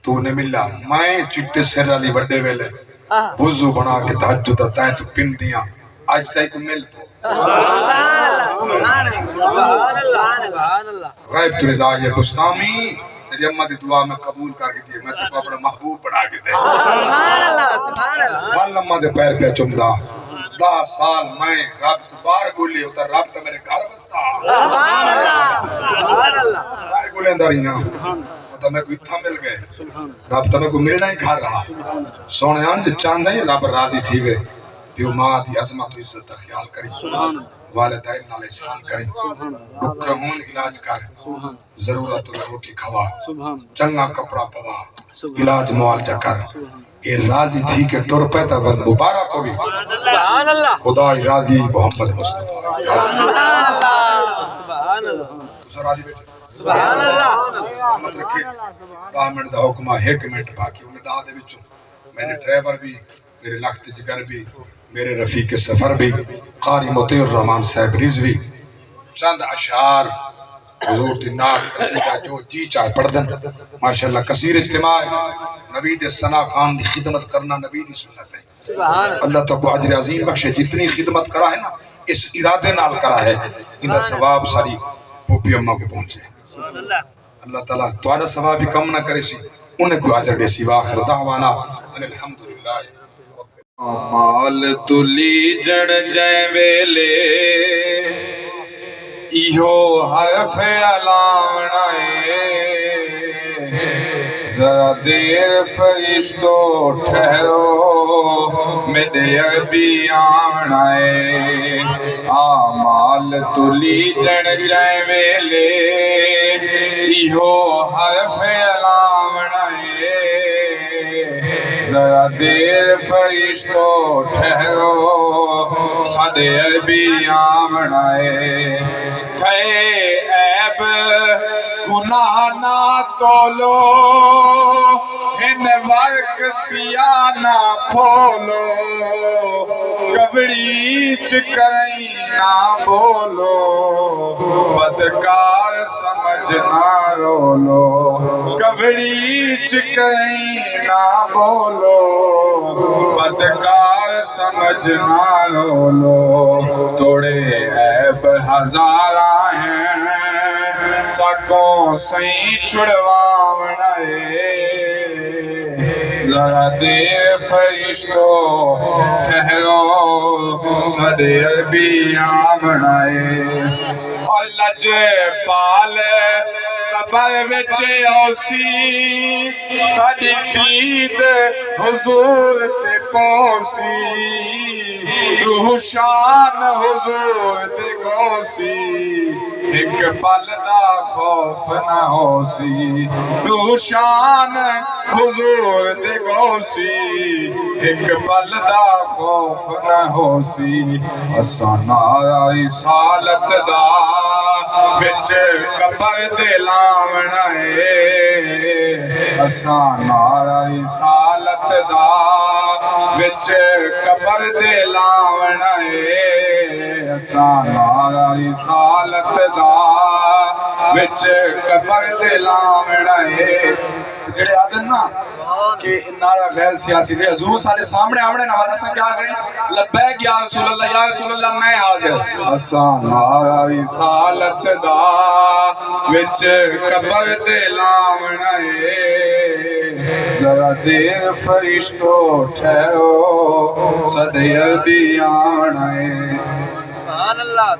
تو نے ملا میں چٹے سر علی وڈے ویلے وضو بنا کے تہجد تائیں تو پن دیاں آج تائیں تو مل غیب تو رضا یہ بستامی تیری امہ دی دعا میں قبول کر کے دیئے میں تو اپنا محبوب بنا کے دے وال امہ دے پیر پہ چمدہ 10 سال میں رب کو بار بولی ہوتا رب تو میرے گھر بستا بار بولے اندر ہی تو میں کوئی تھا مل گئے رب تو میں کو ملنا ہی گھر رہا سونے آن جی چاندہ ہی رب راضی تھی گئے پیو ماں دی عظمت و عزت کا خیال کری والدین نال احسان کریں دکھ ہون علاج کر ضرورت روٹی کھوا چنگا کپڑا پوا علاج معالجہ کر یہ راضی تھی کہ ٹر پیتا بل مبارک ہوگی خدا راضی محمد مصطفیٰ دوسرا راضی بیٹھے سبحان اللہ مت رکھے 10 منٹ دا حکمہ 1 منٹ باقی انہیں ڈا دے بچوں میں نے ڈرائیور بھی میرے لخت جگر بھی میرے رفیق سفر بھی قاری مطیع الرحمن صاحب رضوی چند اشعار حضور دی نام قصیدہ جو جی چاہے پڑھ دن ماشاءاللہ کثیر اجتماع نبی دے ثنا خان دی خدمت کرنا نبی دی سنت ہے اللہ تو کو اجر عظیم بخشے جتنی خدمت کرا ہے نا اس ارادے نال کرا ہے انہا ثواب ساری پوپی اممہ کو پہنچے اللہ تعالیٰ توارا ثواب بھی کم نہ کرے سی انہیں کوئی عجر دے سی واخر دعوانا الحمدللہ مال تلی جڑ جائیں ویلے ایہو حرف علامنائے ذرا دیر فرشتو ٹھہرو میرے عربی آنائے آمال تلی جڑ جائیں ویلے ایہو حرف علامنائے ذرا دیر فرشتو ٹھہرو سادے عربی آمنائے تھے عیب گناہ نہ تولو ان ورک سیاہ نہ پھولو کبڑی چکریں نہ بولو بدکار سمجھ نہ رولو کبڑی چکریں نہ بولو بدکار سمجھ نہ رولو توڑے عیب ہزارہ ہیں سکوں سہیں چھڑواوڑے ذرا دیر فرشتو ٹھہرو صدے عربی آمنائے اور لج پال قبر وچے اوسی ساڑی دید حضور تے پوسی روح شان حضور تے گوسی ایک پل دا خوف نہ ہو سی روح شان حضور تے گوسی ایک پل دا خوف نہ ہو سی اساں نعرہ رسالت دا وچ قبر تے لاونا ہے اساں نعرہ رسالت دا وچ قبر تے لاونا ہے اساں نعرہ رسالت دا وچ قبر تے لاونا ہے جڑے آدن نا کہ نعرہ غیر سیاسی رہے حضور سارے سامنے آمنے نہ اساں کیا کریں لبیک یا رسول اللہ میں حاضر اساں نعرہ رسالت دا وچ قبر تے لاونا ہے ذرا دیر فرشتو ٹھہرو صدے عربی آنا ہے سبحان اللہ